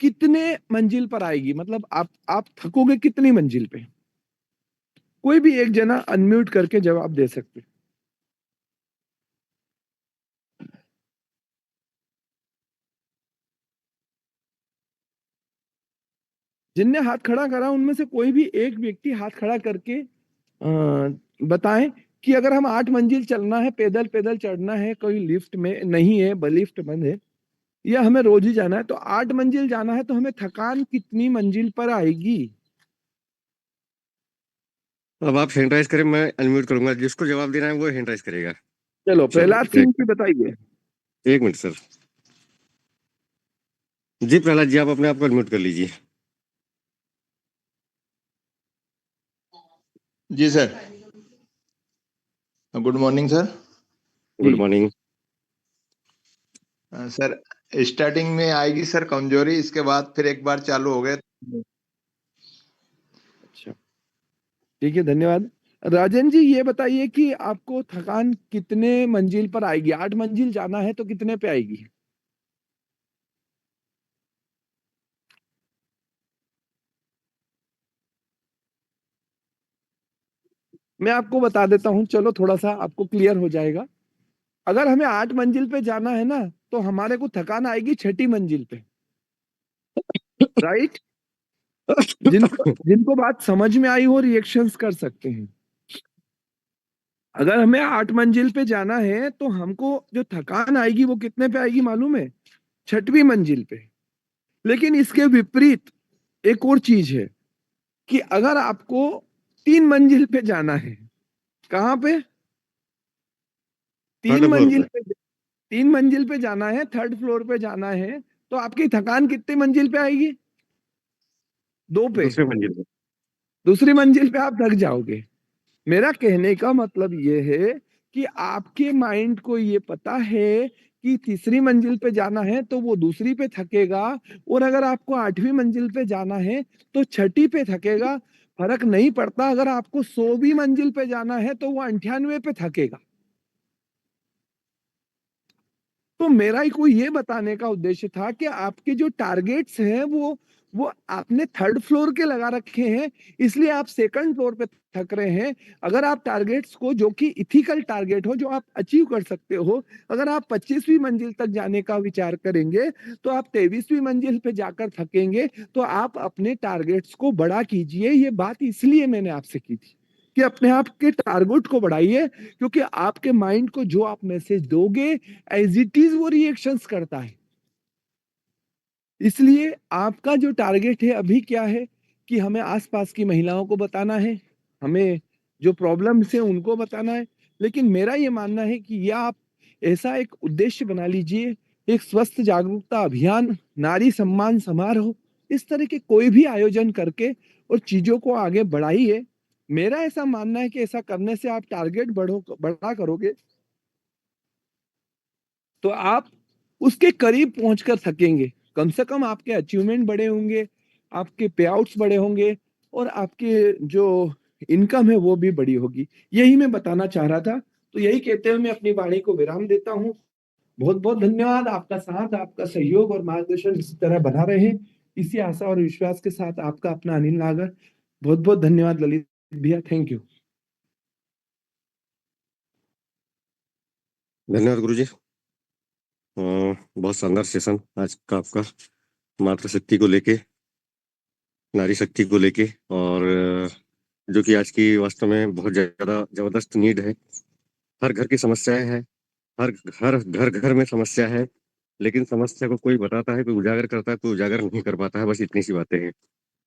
कितने मंजिल पर आएगी? मतलब आप थकोगे कितनी मंजिल पे? कोई भी एक जना अनम्यूट करके जवाब दे सकते। जिनने हाथ खड़ा करा उनमें से कोई भी एक व्यक्ति हाथ खड़ा करके बताएं कि अगर हम 8 मंजिल चलना है, पैदल पैदल चढ़ना है, कोई लिफ्ट में नहीं है, लिफ्ट बंद है, या हमें रोज ही जाना है, तो 8 मंजिल जाना है, तो हमें थकान कितनी मंजिल पर आएगी? अब आप हैंड राइज करें, मैं अनम्यूट करूंगा, जिसको जवाब देना है वो हैंड राइज करेगा। चलो, चलो, प्रहलाद सिंह जी बताइए। 1 मिनट सर। जी प्रहलाद जी, आप अपने आप को अनम्यूट कर लीजिए। जी sir, good morning sir. Good morning. Sir, starting में आएगी सर कमजोरी, इसके बाद फिर एक बार चालू हो गए। अच्छा, ठीक है, धन्यवाद। राजन जी ये बताइए कि आपको थकान कितने मंजिल पर आएगी? 8 मंजिल जाना है तो कितने पे आएगी? मैं आपको बता देता हूँ, चलो थोड़ा सा आपको क्लियर हो जाएगा। अगर हमें 8 मंजिल पे जाना है ना, तो हमारे को थकान आएगी 6ठी मंजिल पे, राइट? जिनको जिनको बात समझ में आई हो रिएक्शंस कर सकते हैं। अगर हमें 8 मंजिल पे जाना है तो हमको जो थकान आएगी वो कितने पे आएगी मालूम है? 6वीं मंजिल पे। लेकिन इसके विपरीत एक और चीज है कि अगर आपको 3 मंजिल पे जाना है, कहाँ पे? थर्ड तीन फ्लोर मंजिल पे, पे 3 मंजिल पे जाना है, 3rd फ्लोर पे जाना है, तो आपकी थकान कितनी मंजिल पे आएगी? 2 पे। दूसरे मंजिल पे। दूसरी मंजिल पे आप थक जाओगे। मेरा कहने का मतलब ये है कि आपके माइंड को ये पता है कि तीसरी मंजिल पे जाना है तो वो दूसरी पे थकेगा, और अगर आपको 8वीं मंजिल पे जाना है तो 6ठी पे थकेगा। फर्क नहीं पड़ता, अगर आपको 100वीं मंजिल पे जाना है तो वो 98 पे थकेगा। तो मेरा ही कोई ये बताने का उद्देश्य था कि आपके जो टारगेट्स हैं वो आपने 3rd फ्लोर के लगा रखे हैं, इसलिए आप 2nd फ्लोर पे थक रहे हैं। अगर आप टारगेट्स को, जो कि इथिकल टारगेट हो, जो आप अचीव कर सकते हो, अगर आप 25वीं मंजिल तक जाने का विचार करेंगे तो आप 23वीं मंजिल पे जाकर थकेंगे। तो आप अपने टारगेट्स को बड़ा कीजिए। ये बात इसलिए मैंने आपसे की थी कि अपने आप के टारगेट को बढ़ाइए, क्योंकि आपके माइंड को जो आप मैसेज दोगे एज इट इज वो रिएक्शंस करता है। इसलिए आपका जो टारगेट है अभी क्या है कि हमें आसपास की महिलाओं को बताना है, हमें जो प्रॉब्लम्स है उनको बताना है। लेकिन मेरा ये मानना है कि या आप ऐसा एक उद्देश्य बना लीजिए, एक स्वस्थ जागरूकता अभियान, नारी सम्मान समारोह, इस तरह के कोई भी आयोजन करके और चीजों को आगे बढ़ाइए। मेरा ऐसा मानना है कि ऐसा करने से आप टारगेट बड़ा करोगे तो आप उसके करीब पहुंचकर थकेंगे। कम से कम आपके अचीवमेंट बड़े होंगे, आपके पे आउट्स बड़े होंगे, और आपके जो इनकम है वो भी बड़ी होगी। यही मैं बताना चाह रहा था। तो यही कहते हुए मैं अपनी वाणी को विराम देता हूँ। बहुत बहुत धन्यवाद। आपका साथ, आपका सहयोग और मार्गदर्शन इसी तरह बना रहे। इसी आशा और विश्वास के साथ आपका अपना अनिल नागर। बहुत बहुत धन्यवाद ललित भैया, थैंक यू। धन्यवाद गुरुजी। बहुत शानदार सेशन आज का आपका, मातृशक्ति को लेके, नारी शक्ति को लेके, और जो कि आज की वास्तव में बहुत ज्यादा जबरदस्त नीड है। हर घर की समस्याएं हैं, हर हर घर घर में समस्या है, लेकिन समस्या को कोई बताता है, कोई उजागर करता है, कोई उजागर नहीं कर पाता है। बस इतनी सी बातें हैं,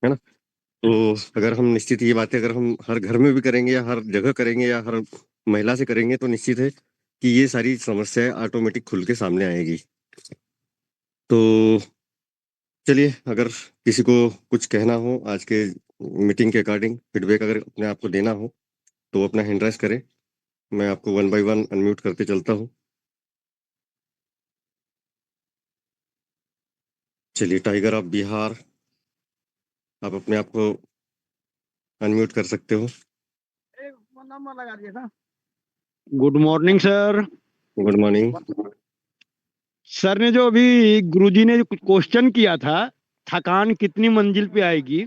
है ना? तो अगर हम निश्चित ये बातें अगर हम हर घर में भी करेंगे, या हर जगह करेंगे, या हर महिला से करेंगे, तो निश्चित है कि ये सारी समस्याएं ऑटोमेटिक खुल के सामने आएगी। तो चलिए, अगर किसी को कुछ कहना हो आज के मीटिंग के अकॉर्डिंग, फीडबैक अगर अपने आप को देना हो, तो वो अपना हैंड राइज करें। मैं आपको 1 बाय 1 अनम्यूट करते चलता हूँ। चलिए, टाइगर ऑफ बिहार, आप अपने आप को अनम्यूट कर सकते हो। Good morning sir. Good morning. Sir ने जो अभी गुरुजी ने जो क्वेश्चन किया था, थकान कितनी मंजिल पे आएगी,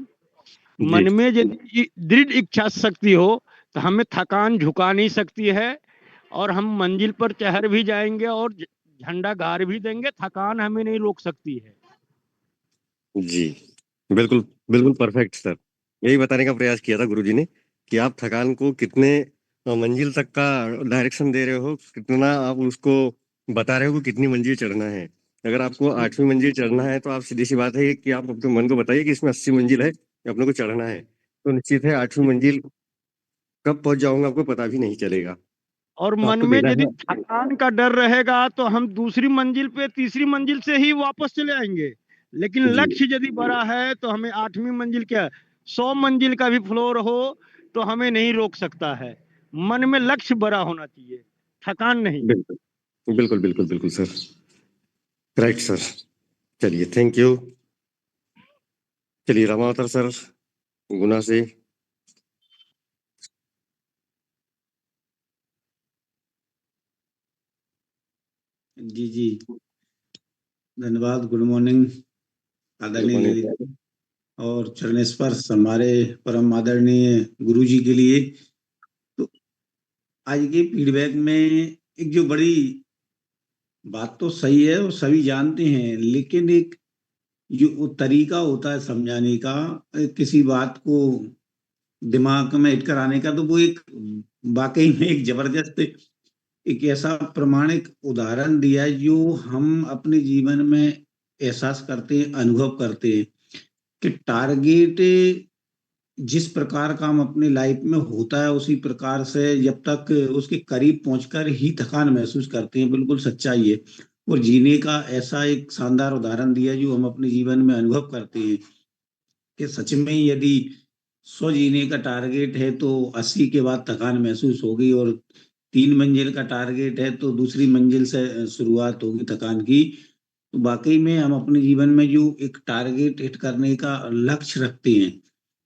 जी मन में यदि दृढ़ इच्छा शक्ति हो तो हमें थकान झुका नहीं सकती है, और हम मंजिल पर चढ़ भी जाएंगे और झंडा गाड़ भी देंगे, थकान हमें नहीं रोक सकती है। जी, बिल्कुल बिल्कुल परफेक्ट सर। यही बताने का प्रयास किया था गुरुजी ने कि आप थकान को कितने मंजिल तक का डायरेक्शन दे रहे हो, कितना आप उसको बता रहे हो कि कितनी मंजिल चढ़ना है। अगर आपको 8वीं मंजिल चढ़ना है, तो आप सीधी सी बात है कि आप अपने मन को बताइए कि इसमें 80 मंजिल है, अपने को चढ़ना है। तो निश्चित है 8वीं मंजिल कब पहुंच जाऊंगा आपको पता भी नहीं चलेगा। और तो मन आपको में देना यदि है। थकान का डर रहेगा तो हम दूसरी मंजिल पे तीसरी मंजिल से ही वापस चले आएंगे। लेकिन जी लक्ष्य यदि बड़ा है तो हमें 8वीं मंजिल, क्या 100 मंजिल का भी फ्लोर हो तो हमें नहीं रोक सकता है। मन में लक्ष्य बड़ा होना चाहिए, थकान नहीं। बिल्कुल बिल्कुल बिल्कुल बिल्कुल सर, राइट सर। चलिए, थैंक यू। चलिए, रामावतार सर, गुना से। जी जी, धन्यवाद। गुड मॉर्निंग आदरणीय morning, ललित और चरण स्पर्श हमारे परम आदरणीय गुरु जी के लिए। तो आज के फीडबैक में एक जो बड़ी बात तो सही है और सभी जानते हैं, लेकिन एक जो वो तरीका होता है समझाने का, किसी बात को दिमाग में हिट कराने का, तो वो एक वाकई में एक जबरदस्त, एक ऐसा प्रमाणिक उदाहरण दिया है जो हम अपने जीवन में एहसास करते हैं, अनुभव करते हैं कि टारगेट जिस प्रकार का हम अपने लाइफ में होता है उसी प्रकार से जब तक उसके करीब पहुंचकर ही थकान महसूस करते हैं। बिल्कुल सच्चाई है। और जीने का ऐसा एक शानदार उदाहरण दिया जो हम अपने जीवन में अनुभव करते हैं कि सच में यदि 100 जीने का टारगेट है तो 80 के बाद थकान महसूस होगी, और 3 मंजिल का टारगेट है तो दूसरी मंजिल से शुरुआत होगी थकान की। तो वाकई में हम अपने जीवन में जो एक टारगेट हिट करने का लक्ष्य रखते हैं,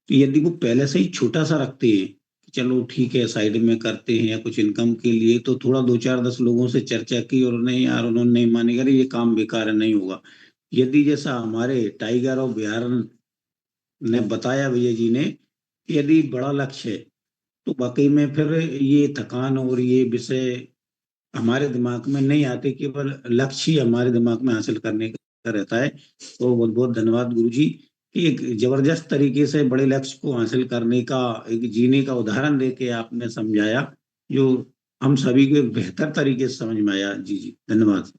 तो यदि वो पहले से ही छोटा सा रखते हैं कि चलो ठीक है साइड में करते हैं या कुछ इनकम के लिए, तो थोड़ा 2-4-10 लोगों से चर्चा की और नहीं यार उन्होंने नहीं मानेगा, अरे ये काम बेकार है, नहीं होगा। यदि जैसा हमारे टाइगर ऑफ बिहार ने बताया भैया जी ने, यदि बड़ा लक्ष्य है तो वाकई में फिर ये थकान और ये विषय हमारे दिमाग में नहीं आते, केवल लक्ष्य ही हमारे दिमाग में हासिल करने का रहता है। तो बहुत बहुत धन्यवाद गुरु जी कि एक जबरदस्त तरीके से बड़े लक्ष्य को हासिल करने का एक जीने का उदाहरण देके आपने समझाया, जो हम सभी को एक बेहतर तरीके से समझ में आया। जी जी, धन्यवाद।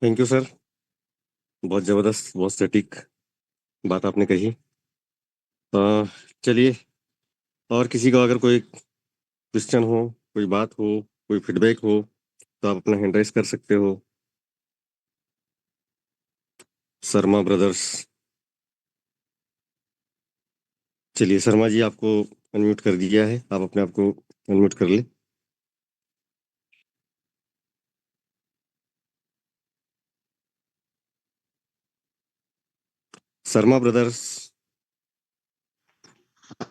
थैंक यू सर, बहुत जबरदस्त, बहुत सटीक बात आपने कही। चलिए, और किसी का अगर कोई क्वेश्चन हो, कोई बात हो, कोई फीडबैक हो, तो आप अपना हैंड राइज कर सकते हो। शर्मा ब्रदर्स, चलिए शर्मा जी आपको अनम्यूट कर दिया है, आप अपने आप को अनम्यूट कर ले। शर्मा ब्रदर्स।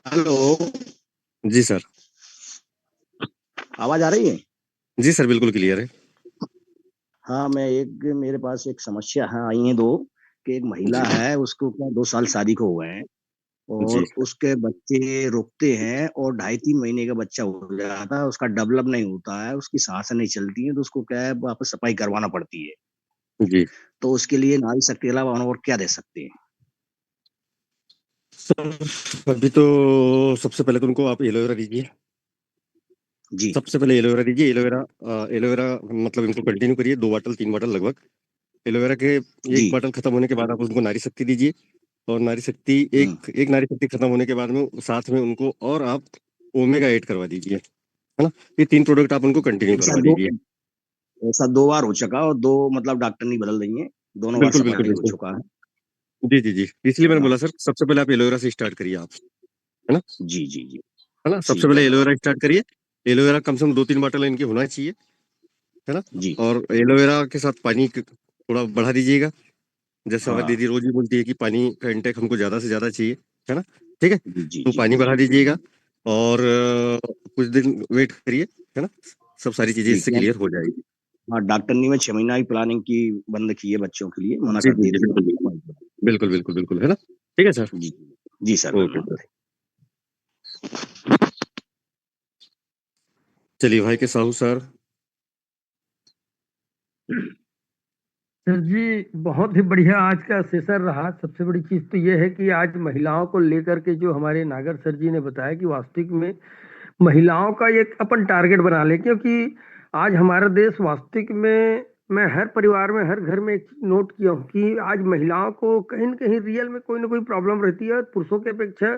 हेलो, जी सर। आवाज आ रही है? जी सर, बिल्कुल क्लियर है। हाँ, मेरे पास एक समस्या है, आई है दो, कि एक महिला जी है, उसको क्या 2 साल शादी को हुए हैं जी। और उसके बच्चे रुकते हैं और 2.5-3 महीने का बच्चा हो जाता है, उसका डेवलप नहीं होता है, उसकी सांसें नहीं चलती हैं, तो उसको क्या है वापस सफाई करवाना पड़ती है। जी तो उसके लिए नारी शक्ति के अलावा हम और क्या दे सकते हैं? सर, अभी तो सबसे पहले तो उनको आप एलोवेरा दीजिए। जी, सबसे पहले एलोवेरा दीजिए। एलोवेरा एलोवेरा मतलब इनको कंटिन्यू करिए, 2 बॉटल 3 बॉटल लगभग। एलोवेरा के जी। 1 बॉटल खत्म होने के बाद आप उनको नारी शक्ति दीजिए। और नारी शक्ति हुँ, एक नारी शक्ति खत्म होने के बाद में साथ में उनको और आप ओमेगा ऐड करवा दीजिए, है ना। ये 3 प्रोडक्ट आप उनको कंटिन्यू एक साथ करवा 2 दीजिए। ऐसा 2 बार हो चुका और 2 मतलब डॉक्टर नहीं बदल रही हैं, दोनों बार बिल्कुल बिल्कुल सफल हो बिल्कुल। चुका है। जी जी जी, इसलिए मैंने हाँ, बोला सर, सबसे पहले आप एलोवेरा से स्टार्ट करिए आप, है ना। जी, जी, जी। है ना, सबसे ठीक है, पहले एलोवेरा स्टार्ट करिए। एलोवेरा कम से कम 2-3 बॉटल इनकी होना चाहिए, है ना। जी, और एलोवेरा के साथ पानी थोड़ा बढ़ा दीजिएगा। जैसे हमारी हाँ, दीदी रोज ही बोलती है कि पानी का इंटेक हमको ज्यादा से ज्यादा चाहिए, है ना। ठीक है, जी, जी, तो जी। पानी बढ़ा दीजिएगा। और कुछ दिन वेट करिए, है ना, सब सारी चीजें जी, इससे क्या क्लियर हो जाएगी। हाँ, डॉक्टर ने में 6 महीना की प्लानिंग की बंद की है बच्चों के लिए, मना जी कर जी जी, देती बिल्कुल है। बिल्कुल बिल्कुल बिल्कुल बिल्कुल, है ना। ठीक है सर। जी, जी सर, ओके धन्यवाद। सर, चलिए भाई के साहू सर। सर जी, बहुत ही बढ़िया आज का सेशन रहा। सबसे बड़ी चीज तो ये है कि आज महिलाओं को लेकर के जो हमारे नागर सर जी ने बताया कि वास्तविक में महिलाओं का एक अपन टारगेट बना ले, क्योंकि आज हमारा देश वास्तविक में, मैं हर परिवार में हर घर में एक चीज नोट किया हूँ कि आज महिलाओं को कहीं न कहीं रियल में कोई ना कोई प्रॉब्लम रहती है और पुरुषों की अपेक्षा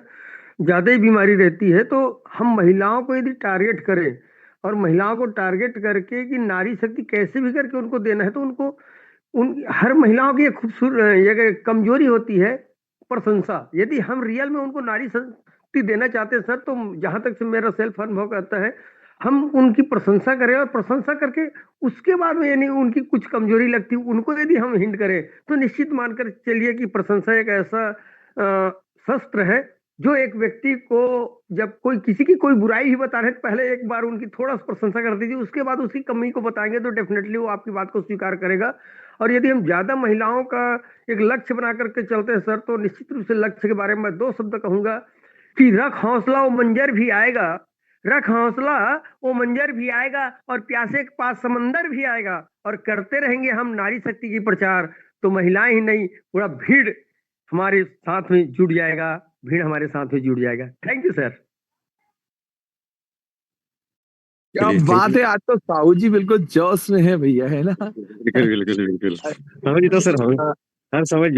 ज्यादा ही बीमारी रहती है। तो हम महिलाओं को यदि टारगेट करें और महिलाओं को टारगेट करके कि नारी शक्ति कैसे भी करके उनको देना है, तो उनको उन हर महिलाओं की एक खूबसूरत एक कमजोरी होती है, प्रशंसा। यदि हम रियल में उनको नारी शक्ति देना चाहते हैं सर, तो जहां तक से मेरा सेल्फ अनुभव करता है, हम उनकी प्रशंसा करें और प्रशंसा करके उसके बाद में यानी उनकी कुछ कमजोरी लगती है उनको यदि हम हिंट करें, तो निश्चित मानकर चलिए कि प्रशंसा एक ऐसा शस्त्र है जो एक व्यक्ति को जब कोई किसी की कोई बुराई ही बता रहे तो पहले एक बार उनकी थोड़ा सा प्रशंसा कर दीजिए, उसके बाद उसकी कमी को बताएंगे तो डेफिनेटली वो आपकी बात को स्वीकार करेगा। और यदि हम ज्यादा महिलाओं का एक लक्ष्य बना करके चलते हैं सर, तो निश्चित रूप से लक्ष्य के बारे में मैं 2 शब्द कहूंगा कि रख हौसला वो मंजर भी आएगा, रख हौसला वो मंजर भी आएगा, और प्यासे के पास समंदर भी आएगा, और करते रहेंगे हम नारी शक्ति की प्रचार, तो महिलाएं ही नहीं पूरा भीड़ हमारे साथ में जुड़ जाएगा, भीड़ हमारे साथ में जुड़ जाएगा। Thank you sir. क्या चलिए, थैंक बात यू। है, आज तो साहू जी बिल्कुल जोश में है भैया, है ना? बिल्कुल बिल्कुल बिल्कुल समझ तो सर, हमें हर समझ।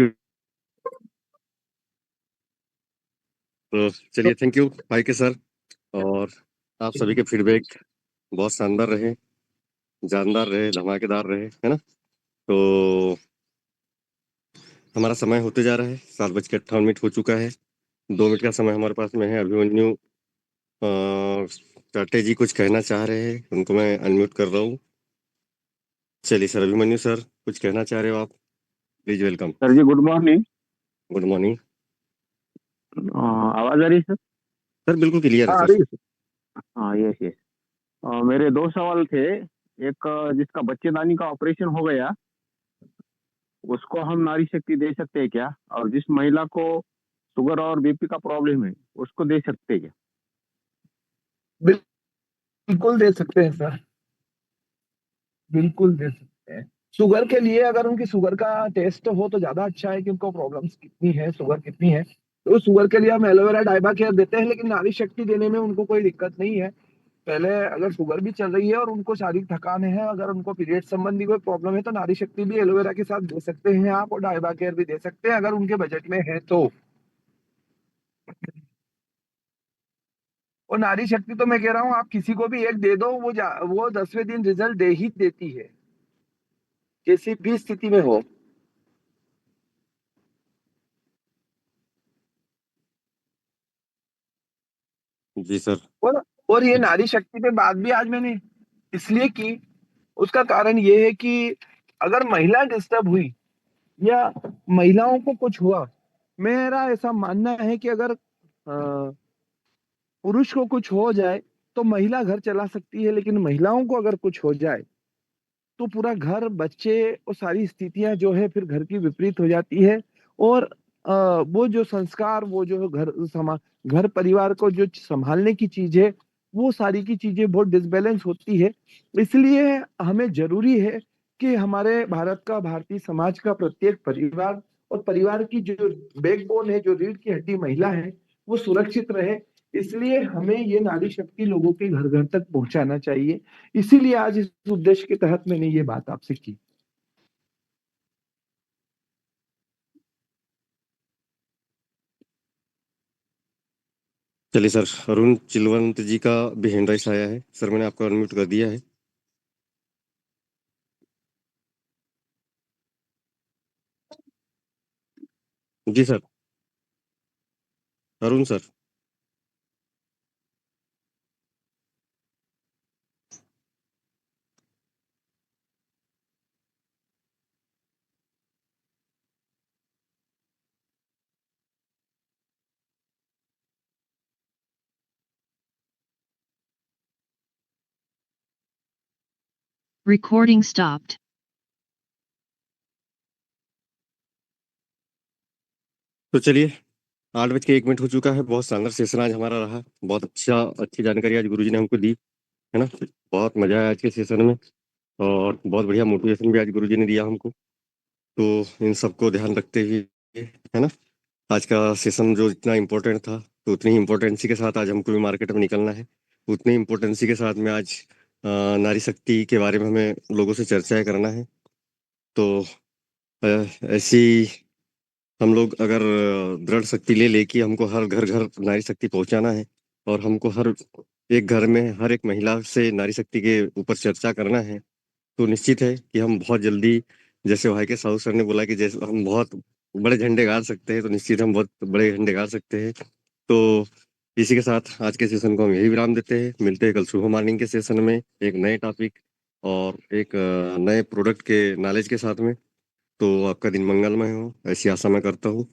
तो चलिए, थैंक यू भाई के सर। और आप सभी के फीडबैक बहुत शानदार रहे, जानदार रहे, धमाकेदार रहे, है ना? तो हमारा समय होते जा रहा है, 7:58 हो चुका है। 2 मिनट का समय हमारे पास में है। अभिमन्यु टाटे जी कुछ कहना चाह रहे हैं, उनको मैं अनम्यूट कर रहा हूँ। चलिए सर, अभिमन्यु सर कुछ कहना चाह रहे हो आप? Please welcome. Sir ji good morning. Good morning आवाज आ रही है सर? सर, बिल्कुल क्लियर है हाँ, सर। अरे हाँ यस यस। मेरे 2 सवाल थे। एक जिसका बच्चेदानी का ऑपरेशन हो गया, उसको हम नारी शक्ति दे सकते हैं क्या? और जिस महिला को शुगर और बीपी का प्रॉब्लम है, उसको दे सकते हैं क्या? बिल्कुल दे सकते हैं सर, बिल्कुल दे सकते हैं। शुगर के लिए अगर उनकी शुगर का टेस्ट हो तो ज्यादा अच्छा है कि उनको प्रॉब्लम्स कितनी है, शुगर कितनी है। तो शुगर के लिए हम एलोवेरा डाइबा केयर देते हैं, लेकिन नारी शक्ति देने में उनको कोई दिक्कत नहीं है। पहले अगर शुगर भी चल रही है और उनको शारीरिक थकान है, अगर उनको पीरियड संबंधी कोई प्रॉब्लम है, तो नारी शक्ति भी एलोवेरा के साथ दे सकते हैं आप, और डाइबा केयर भी दे सकते हैं अगर उनके बजट में है तो। और नारी शक्ति तो मैं कह रहा हूँ आप किसी को भी एक दे दो, वो 10वें दिन रिजल्ट दे ही देती है, किसी भी स्थिति में हो। जी सर। और ये नारी शक्ति पे बात भी आज मैंने इसलिए की, उसका कारण ये है कि अगर महिला डिस्टर्ब हुई या महिलाओं को कुछ हुआ, मेरा ऐसा मानना है कि अगर पुरुष को कुछ हो जाए तो महिला घर चला सकती है, लेकिन महिलाओं को अगर कुछ हो जाए तो पूरा घर, बच्चे और सारी स्थितियां जो है फिर घर की विपरीत हो जाती है। और वो जो संस्कार, वो जो घर परिवार को जो संभालने की चीज है, वो सारी की चीजें बहुत डिसबैलेंस होती है। इसलिए हमें जरूरी है कि हमारे भारत का, भारतीय समाज का प्रत्येक परिवार, और परिवार की जो बैकबोन है, जो रीढ़ की हड्डी महिला है, वो सुरक्षित रहे। इसलिए हमें ये नारी शक्ति लोगों के घर घर तक पहुंचाना चाहिए। इसीलिए आज इस उद्देश्य के तहत मैंने ये बात आपसे की। चलिए सर, अरुण चिलवंत जी का भी हैंड राइज आया है सर, मैंने आपको अनम्यूट कर दिया है। जी sir, Arun sir. Recording stopped. तो चलिए, 8:01 हो चुका है। बहुत शानदार सेशन आज हमारा रहा, बहुत अच्छी जानकारी आज गुरुजी ने हमको दी, है ना? बहुत मजा आया आज के सेशन में, और बहुत बढ़िया मोटिवेशन भी आज गुरुजी ने दिया हमको। तो इन सबको ध्यान रखते हुए, है ना, आज का सेशन जो इतना इम्पोर्टेंट था, तो उतनी ही इम्पोर्टेंसी के साथ आज हमको भी मार्केट में निकलना है। उतनी इम्पोर्टेंसी के साथ में आज नारी शक्ति के बारे में हमें लोगों से चर्चाएं करना है। तो ऐसी हम लोग अगर दृढ़ शक्ति ले लेके हमको हर घर घर नारी शक्ति पहुंचाना है, और हमको हर एक घर में हर एक महिला से नारी शक्ति के ऊपर चर्चा करना है, तो निश्चित है कि हम बहुत जल्दी, जैसे भाई के साहू सर ने बोला कि जैसे हम बहुत बड़े झंडे गाड़ सकते हैं, तो निश्चित हम बहुत बड़े झंडे गाड़ सकते हैं। तो इसी के साथ आज के सेशन को हम यही विराम देते हैं। मिलते हैं कल सुबह मॉर्निंग के सेशन में एक नए टॉपिक और एक नए प्रोडक्ट के नॉलेज के साथ में। तो आपका दिन मंगलमय हो, ऐसी आशा मैं करता हूँ।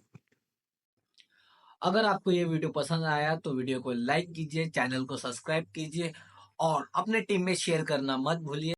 अगर आपको ये वीडियो पसंद आया तो वीडियो को लाइक कीजिए, चैनल को सब्सक्राइब कीजिए और अपने टीम में शेयर करना मत भूलिए।